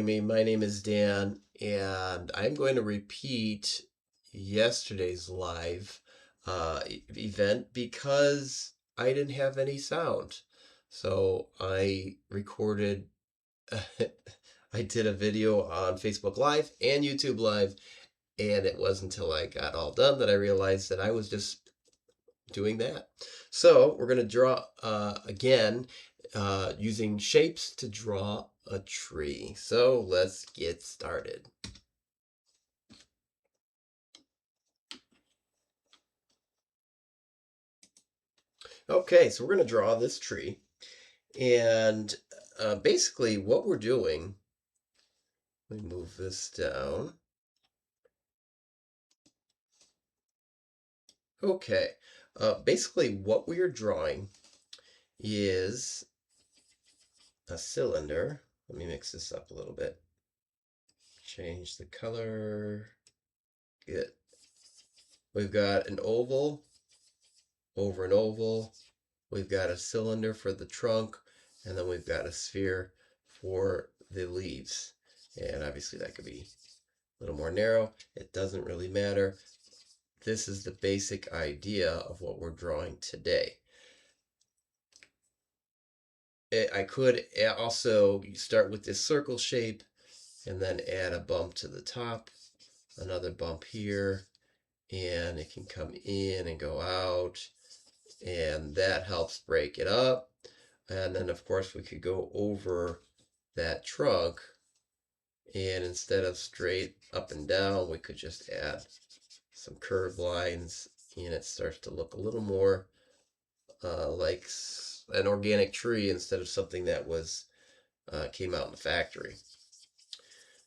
My name is Dan, and I'm going to repeat yesterday's live event because I didn't have any sound. So I recorded, I did a video on Facebook Live and YouTube Live, and it wasn't until I got all done that I realized that I was just doing that. So we're going to draw again using shapes to draw a tree. So let's get started. Okay, so we're going to draw this tree. And basically what we're doing, let me move this down. Okay, basically what we are drawing is a cylinder. Let me mix this up a little bit. Change the color. Good. We've got an oval over an oval. We've got a cylinder for the trunk, and then we've got a sphere for the leaves. And obviously that could be a little more narrow. It doesn't really matter. This is the basic idea of what we're drawing today. I could also start with this circle shape and then add a bump to the top, another bump here, and it can come in and go out, and that helps break it up. And then of course we could go over that trunk, and instead of straight up and down, we could just add some curved lines, and it starts to look a little more like an organic tree instead of something that was came out in the factory.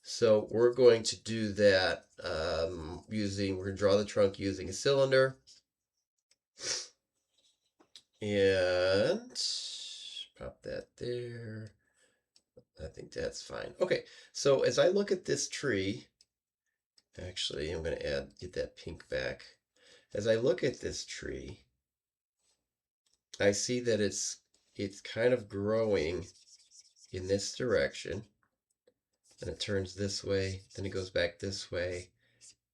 So we're going to do that we're going to draw the trunk using a cylinder. And pop that there. I think that's fine. Okay, so as I look at this tree, actually, I'm going to get that pink back. As I look at this tree, I see that it's kind of growing in this direction, and it turns this way, then it goes back this way.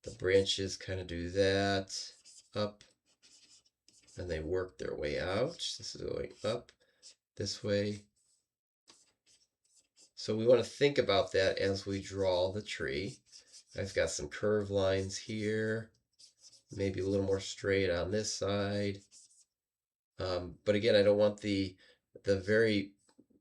The branches kind of do that, up, and they work their way out. This is going up this way. So we want to think about that as we draw the tree. I've got some curved lines here, maybe a little more straight on this side. But again, I don't want the very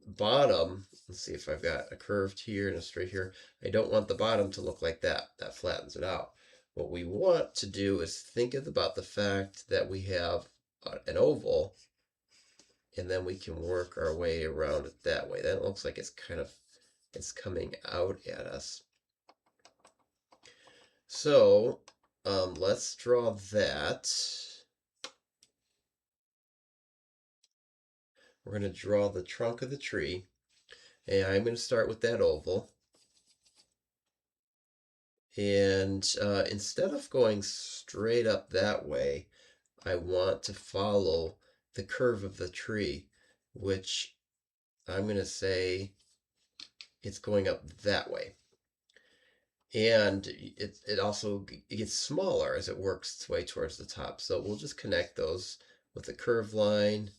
bottom. Let's see if I've got a curved here and a straight here. I don't want the bottom to look like that. That flattens it out. What we want to do is think about the fact that we have an oval, and then we can work our way around it that way. That looks like it's coming out at us. So let's draw that. We're going to draw the trunk of the tree, and I'm going to start with that oval. And instead of going straight up that way, I want to follow the curve of the tree, which I'm going to say it's going up that way. And it also gets smaller as it works its way towards the top. So we'll just connect those with a curved line.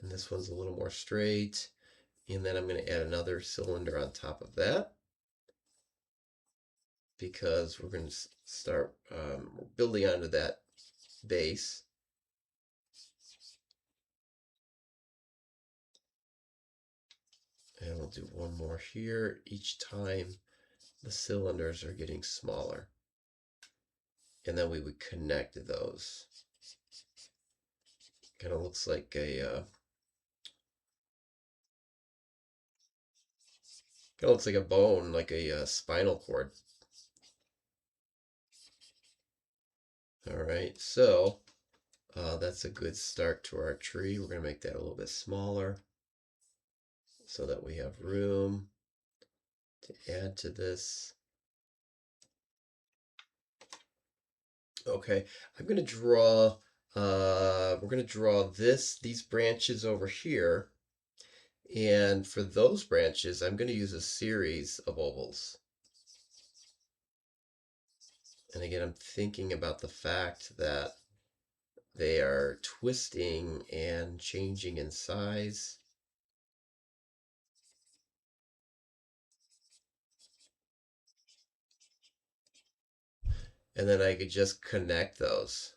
And this one's a little more straight. And then I'm going to add another cylinder on top of that, because we're going to start building onto that base. And we'll do one more here. Each time the cylinders are getting smaller. And then we would connect those. Kind of looks like a bone, like a spinal cord. All right, so that's a good start to our tree. We're going to make that a little bit smaller so that we have room to add to this. Okay, I'm going to we're going to draw these branches over here, And for those branches, I'm going to use a series of ovals. And again, I'm thinking about the fact that they are twisting and changing in size. And then I could just connect those.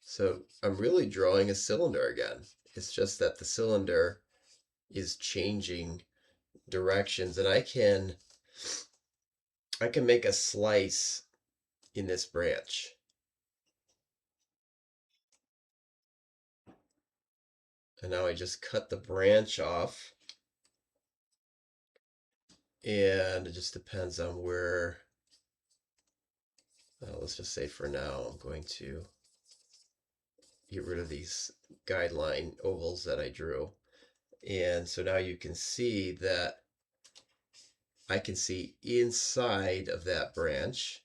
So I'm really drawing a cylinder again. It's just that the cylinder is changing directions, and I can make a slice in this branch. And now I just cut the branch off, and it just depends on where, let's just say for now, I'm going to get rid of these guideline ovals that I drew. And so now you can see that I can see inside of that branch.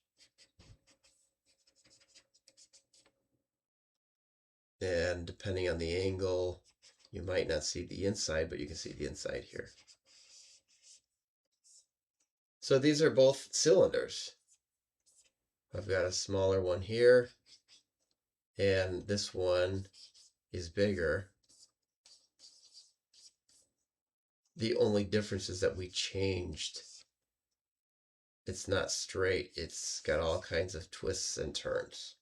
And depending on the angle, you might not see the inside, but you can see the inside here. So these are both cylinders. I've got a smaller one here, and this one is bigger. The only difference is that we changed. It's not straight. It's got all kinds of twists and turns.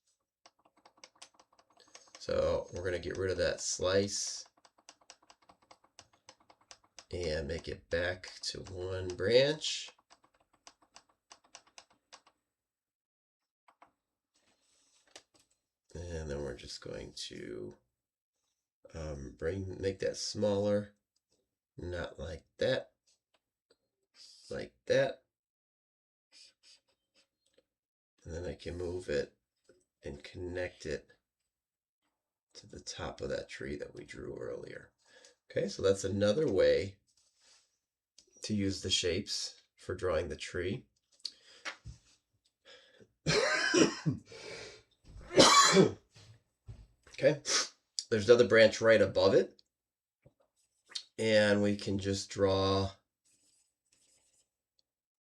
So we're going to get rid of that slice and make it back to one branch. And then we're just going to make that smaller, not like that, like that. And then I can move it and connect it to the top of that tree that we drew earlier. Okay, so that's another way to use the shapes for drawing the tree. Okay, there's another branch right above it, and we can just draw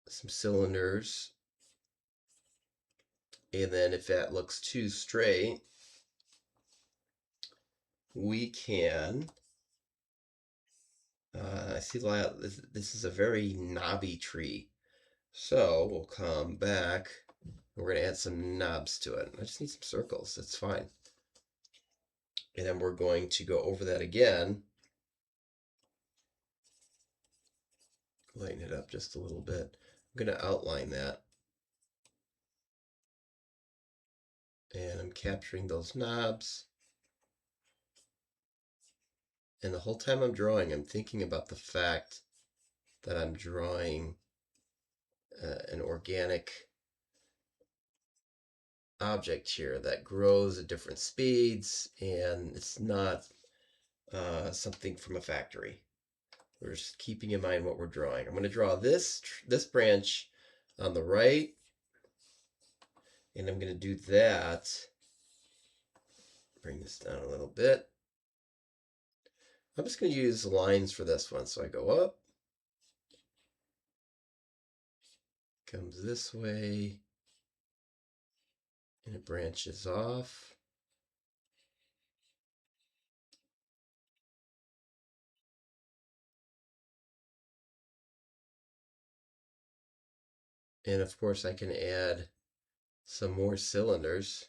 some cylinders. And then if that looks too straight, we can, I see this is a very knobby tree. So we'll come back, and we're going to add some knobs to it. I just need some circles, that's fine. And then we're going to go over that again. Lighten it up just a little bit. I'm going to outline that. And I'm capturing those knobs. And the whole time I'm drawing, I'm thinking about the fact that I'm drawing an organic object here that grows at different speeds, and it's not something from a factory. We're just keeping in mind what we're drawing. I'm going to draw this branch on the right, and I'm going to do that. Bring this down a little bit. I'm just going to use lines for this one. So I go up, comes this way, and it branches off. And of course I can add some more cylinders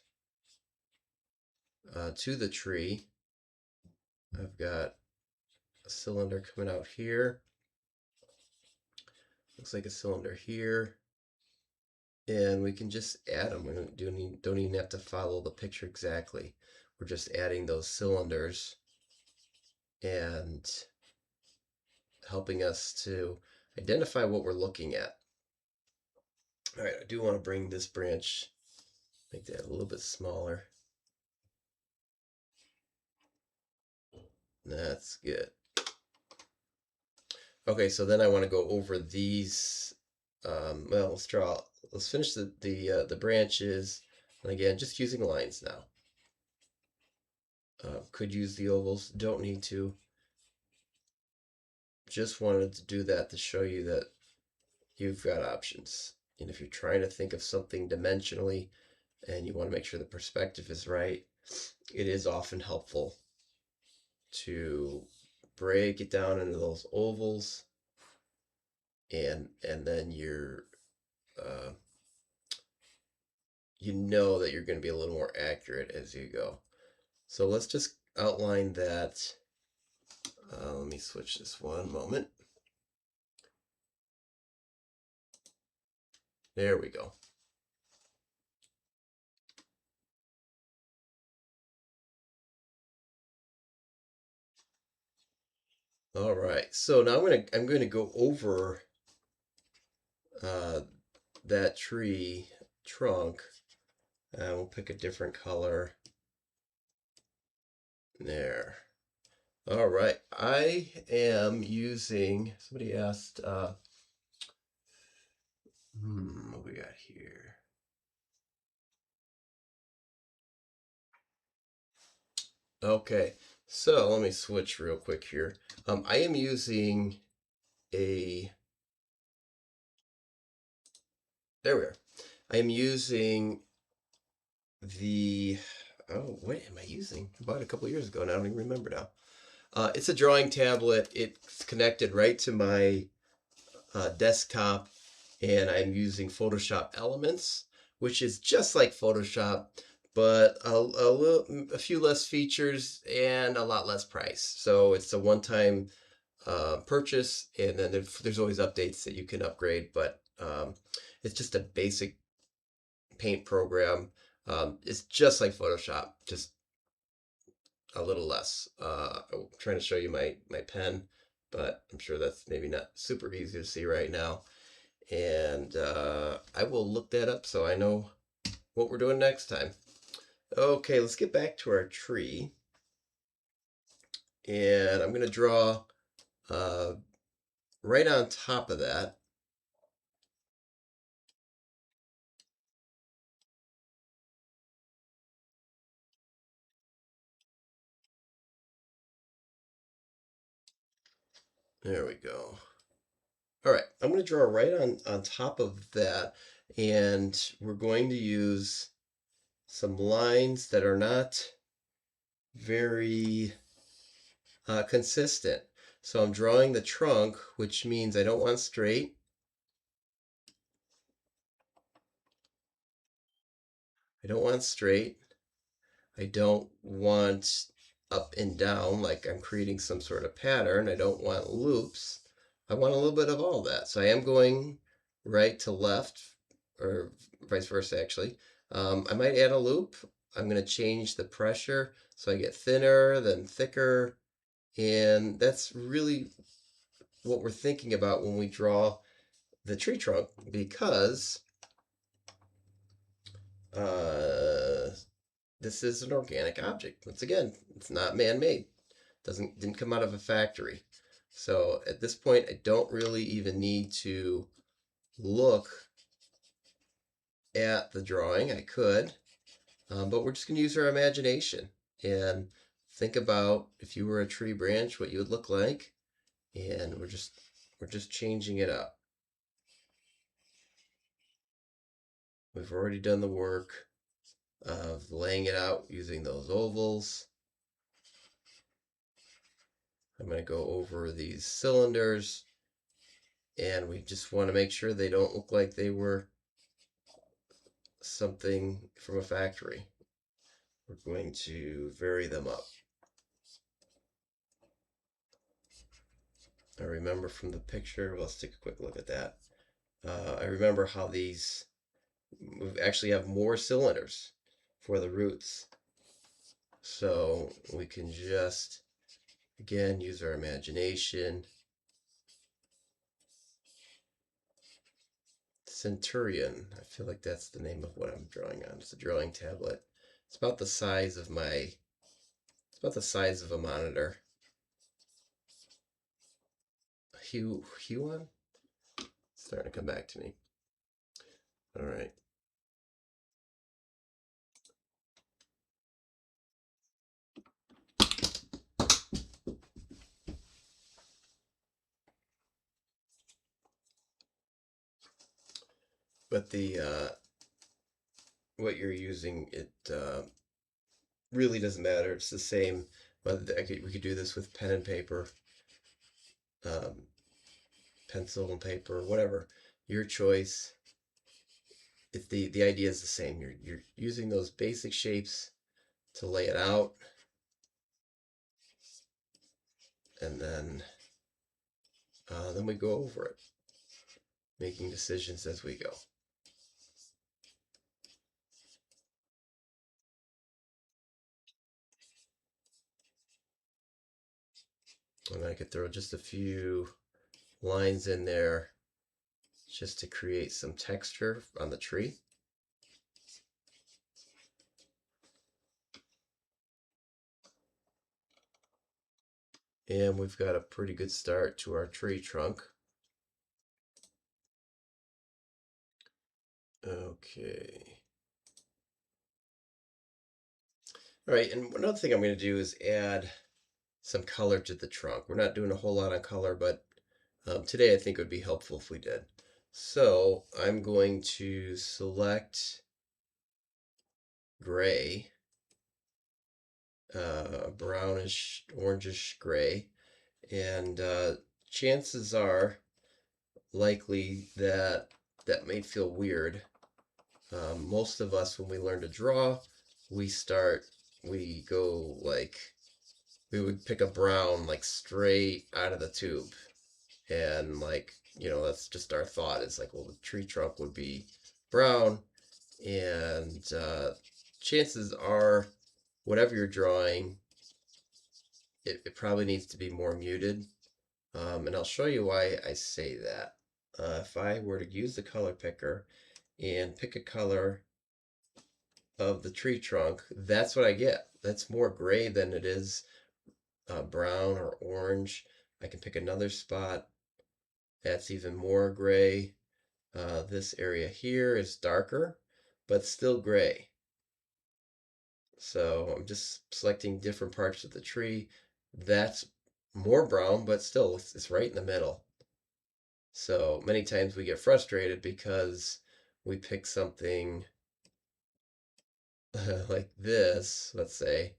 to the tree. I've got a cylinder coming out here. Looks like a cylinder here. And we can just add them. We don't even have to follow the picture exactly. We're just adding those cylinders and helping us to identify what we're looking at. All right, I do want to bring this branch, make that a little bit smaller. That's good. Okay, so then I want to go over these. Well, let's draw let's finish the branches. And again, just using lines now. Could use the ovals, don't need to. Just wanted to do that to show you that you've got options. And if you're trying to think of something dimensionally and you want to make sure the perspective is right, it is often helpful to break it down into those ovals, and then uh, you know that you're going to be a little more accurate as you go. So let's just outline that. Let me switch this one moment. There we go. All right, so now I'm going to go over uh, that tree trunk, and we'll pick a different color. There. All right, I am using. Somebody asked, what we got here? Okay, so let me switch real quick here. I am using a. There we are. I am using the. Oh, what am I using? I bought it a couple years ago, and I don't even remember now. It's a drawing tablet. It's connected right to my desktop, and I'm using Photoshop Elements, which is just like Photoshop, but a few less features and a lot less price. So it's a one-time purchase, and then there's always updates that you can upgrade, but it's just a basic paint program. It's just like Photoshop, just a little less. I'm trying to show you my pen, but I'm sure that's maybe not super easy to see right now. And I will look that up so I know what we're doing next time. Okay, let's get back to our tree. And I'm going to draw right on top of that. There we go. All right, I'm going to draw right on top of that, and we're going to use some lines that are not very consistent. So I'm drawing the trunk, which means I don't want straight. I don't want straight. I don't want up and down like I'm creating some sort of pattern. I don't want loops. I want a little bit of all that. So I am going right to left, or vice versa actually. I might add a loop. I'm going to change the pressure so I get thinner, then thicker. And that's really what we're thinking about when we draw the tree trunk, because uh, this is an organic object. Once again, it's not man-made. Didn't come out of a factory. So at this point, I don't really even need to look at the drawing. I could, but we're just going to use our imagination and think about if you were a tree branch, what you would look like, and we're just changing it up. We've already done the work of laying it out using those ovals. I'm going to go over these cylinders, and we just want to make sure they don't look like they were something from a factory. We're going to vary them up. I remember from the picture, let's take a quick look at that. I remember how these we actually have more cylinders for the roots. So we can just, again, use our imagination. Centurion, I feel like that's the name of what I'm drawing on. It's a drawing tablet. It's about the size of it's about the size of a monitor. Huon? It's starting to come back to me. All right. But the what you're using, it really doesn't matter. It's the same. But we could do this with pen and paper, um, pencil and paper, whatever. Your choice. If the idea is the same. You're using those basic shapes to lay it out, and then we go over it, making decisions as we go. And I could throw just a few lines in there just to create some texture on the tree. And we've got a pretty good start to our tree trunk. Okay. All right, and another thing I'm going to do is add some color to the trunk. We're not doing a whole lot on color, but today I think it would be helpful if we did. So I'm going to select gray, brownish, orangish gray, and chances are likely that that may feel weird. Most of us, when we learn to draw, we go like, we would pick a brown like straight out of the tube. And like, that's just our thought. It's like, well, the tree trunk would be brown. And chances are, whatever you're drawing, it probably needs to be more muted. And I'll show you why I say that. If I were to use the color picker and pick a color of the tree trunk, that's what I get. That's more gray than it is brown or orange. I can pick another spot that's even more gray. This area here is darker, but still gray. So I'm just selecting different parts of the tree. That's more brown, but still it's right in the middle. So many times we get frustrated because we pick something like this, let's say.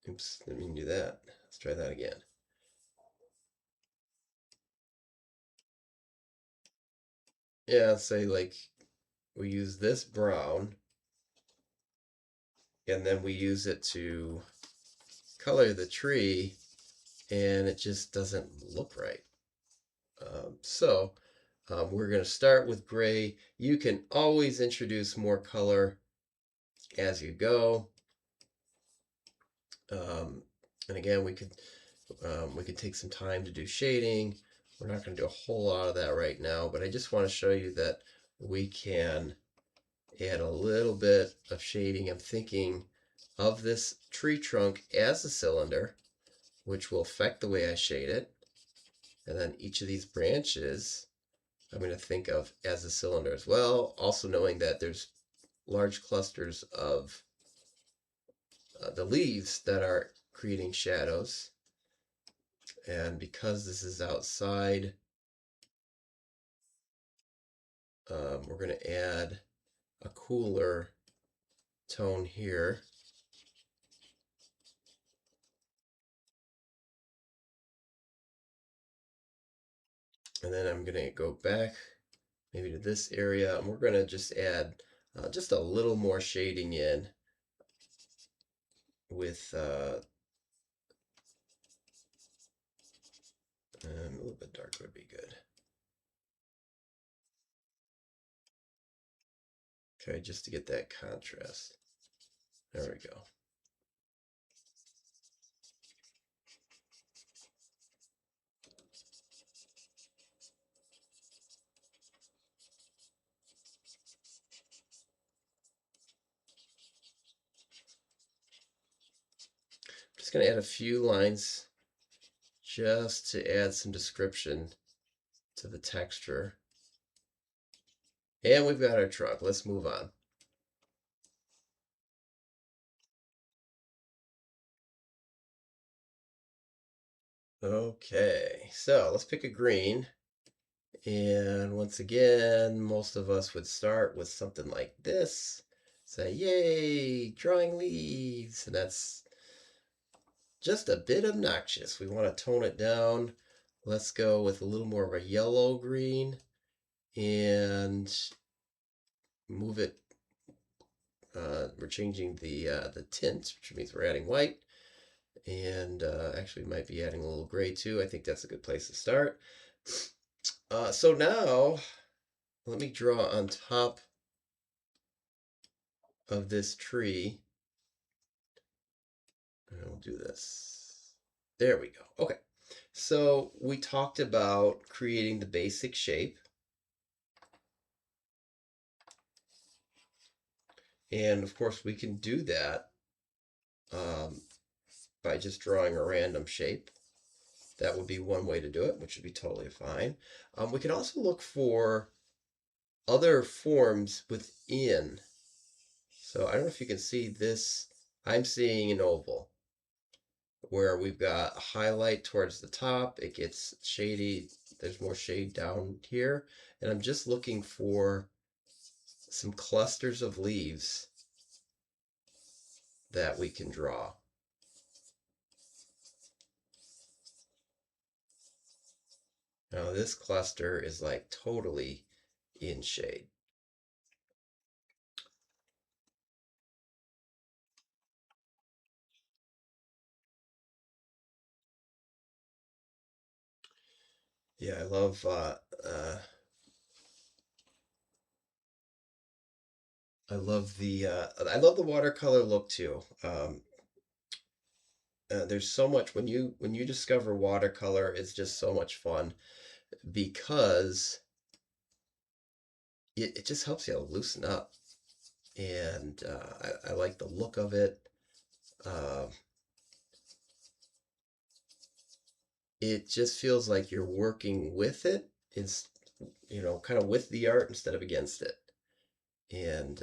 Oops, didn't mean to do that. Let's try that again. Yeah, say like we use this brown and then we use it to color the tree and it just doesn't look right. We're going to start with gray. You can always introduce more color as you go. And again, we could take some time to do shading. We're not going to do a whole lot of that right now, but I just want to show you that we can add a little bit of shading. I'm thinking of this tree trunk as a cylinder, which will affect the way I shade it. And then each of these branches, I'm going to think of as a cylinder as well, also knowing that there's large clusters of the leaves that are creating shadows. And because this is outside, we're going to add a cooler tone here. And then I'm going to go back maybe to this area, and we're going to just add just a little more shading in with a little bit darker would be good. Okay, just to get that contrast. There we go. Just going to add a few lines just to add some description to the texture. And we've got our trunk. Let's move on. Okay, so let's pick a green. And once again, most of us would start with something like this. Say, yay, drawing leaves. And that's just a bit obnoxious. We want to tone it down. Let's go with a little more of a yellow green and move it. We're changing the tint, which means we're adding white. And actually might be adding a little gray too. I think that's a good place to start. So now let me draw on top of this tree. And we'll do this. There we go. Okay. So we talked about creating the basic shape. And of course we can do that by just drawing a random shape. That would be one way to do it, which would be totally fine. We can also look for other forms within. So I don't know if you can see this. I'm seeing an oval where we've got a highlight towards the top. It gets shady. There's more shade down here. And I'm just looking for some clusters of leaves that we can draw. Now this cluster is like totally in shade. Yeah, I love I love the watercolor look too. There's so much when you discover watercolor, it's just so much fun because it just helps you loosen up, and I like the look of it. Uh, it just feels like you're working with it. It's kind of with the art instead of against it, and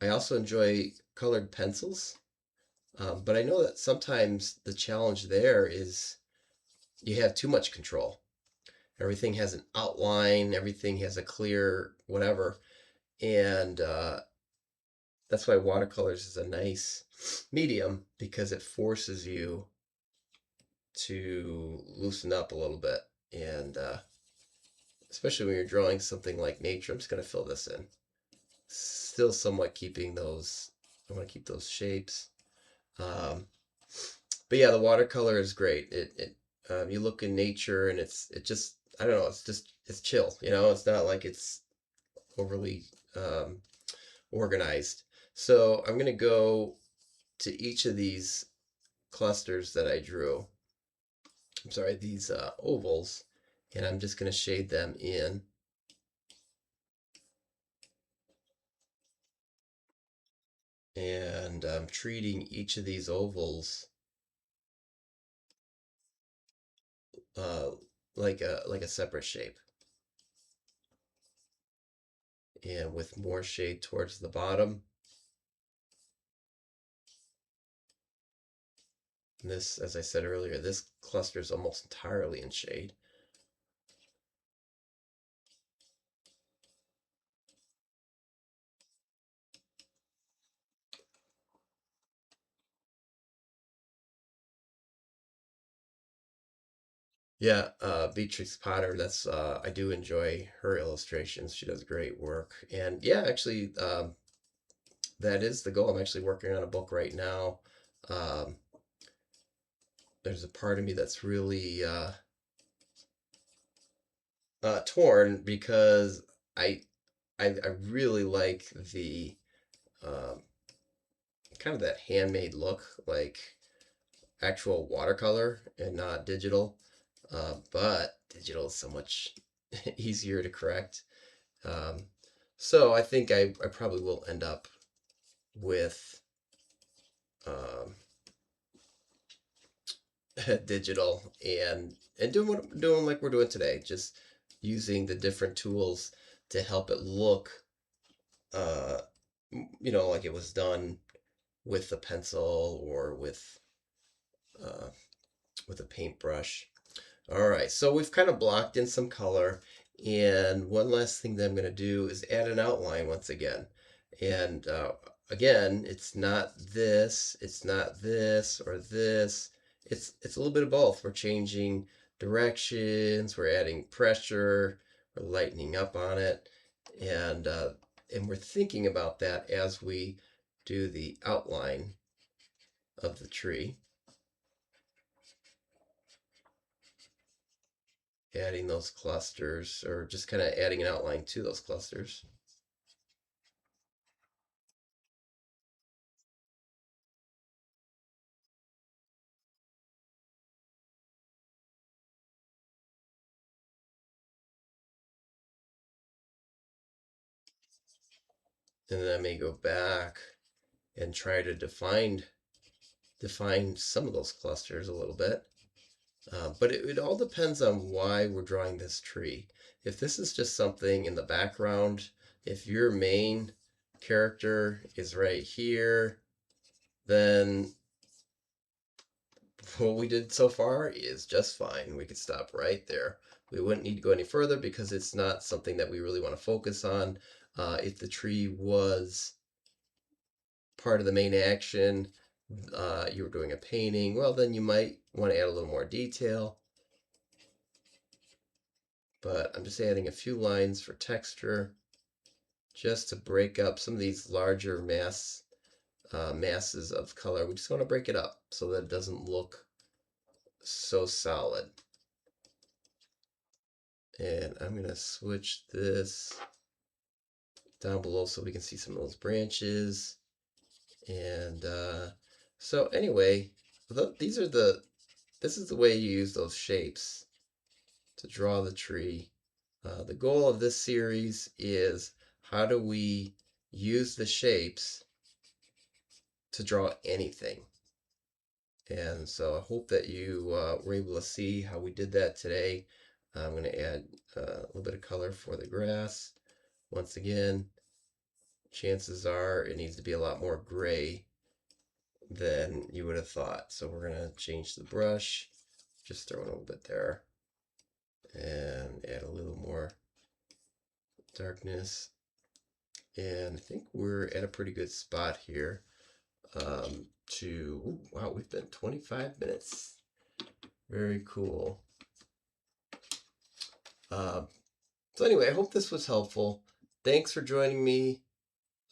I also enjoy colored pencils. But I know that sometimes the challenge there is you have too much control. Everything has an outline, everything has a clear whatever. And that's why watercolors is a nice medium because it forces you to loosen up a little bit. And especially when you're drawing something like nature, I'm just going to fill this in. Still somewhat keeping those, I want to keep those shapes. But yeah, the watercolor is great. You look in nature and it just, I don't know, it's chill. It's not like it's overly organized. So I'm gonna go to each of these clusters that I drew. I'm sorry, these ovals, and I'm just gonna shade them in. And I'm treating each of these ovals uh, like a separate shape, and with more shade towards the bottom. This, as I said earlier, this cluster is almost entirely in shade. Yeah, Beatrix Potter, that's I do enjoy her illustrations. She does great work. And yeah, actually, that is the goal. I'm actually working on a book right now. Um, there's a part of me that's really torn because I, I really like the um, kind of that handmade look, like actual watercolor and not digital. But digital is so much easier to correct. Um, so I think I probably will end up with um, digital and doing like we're doing today, just using the different tools to help it look, like it was done with a pencil or uh, with a paintbrush. All right, so we've kind of blocked in some color. And one last thing that I'm going to do is add an outline once again. And again, it's not this, or this. It's a little bit of both. We're changing directions, we're adding pressure, we're lightening up on it, and we're thinking about that as we do the outline of the tree. Adding those clusters, or just kind of adding an outline to those clusters. And then I may go back and try to define some of those clusters a little bit. But it all depends on why we're drawing this tree. If this is just something in the background, if your main character is right here, then what we did so far is just fine. We could stop right there. We wouldn't need to go any further because it's not something that we really want to focus on. If the tree was part of the main action, you were doing a painting, well, then you might want to add a little more detail. But I'm just adding a few lines for texture just to break up some of these larger masses of color. We just want to break it up so that it doesn't look so solid. And I'm going to switch this down below so we can see some of those branches. And so anyway, this is the way you use those shapes to draw the tree. The goal of this series is how do we use the shapes to draw anything. And so I hope that you were able to see how we did that today. I'm going to add a little bit of color for the grass. Once again, chances are it needs to be a lot more gray than you would have thought. So we're going to change the brush, just throw in a little bit there, and add a little more darkness. And I think we're at a pretty good spot here. Wow, we've been 25 minutes. Very cool. So anyway, I hope this was helpful. Thanks for joining me.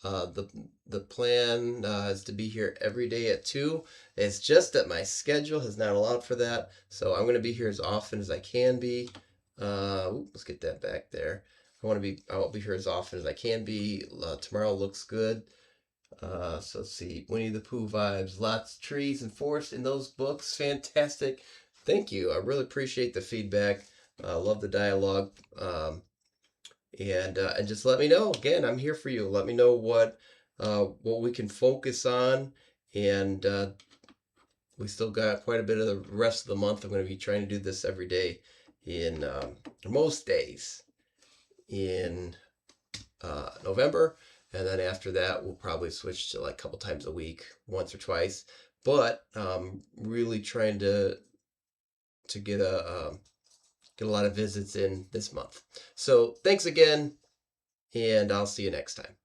The plan is to be here every day at 2. It's just that my schedule has not allowed for that, so I'm going to be here as often as I can be. Let's get that back there. I'll be here as often as I can be. Tomorrow looks good. So let's see, Winnie the Pooh vibes, lots of trees and forests in those books. Fantastic. Thank you. I really appreciate the feedback. Love the dialogue. And just let me know. Again, I'm here for you. Let me know what we can focus on. And we still got quite a bit of the rest of the month. I'm going to be trying to do this every day in most days in November. And then after that, we'll probably switch to like a couple times a week, once or twice. But really trying to get a lot of visits in this month. So thanks again, and I'll see you next time.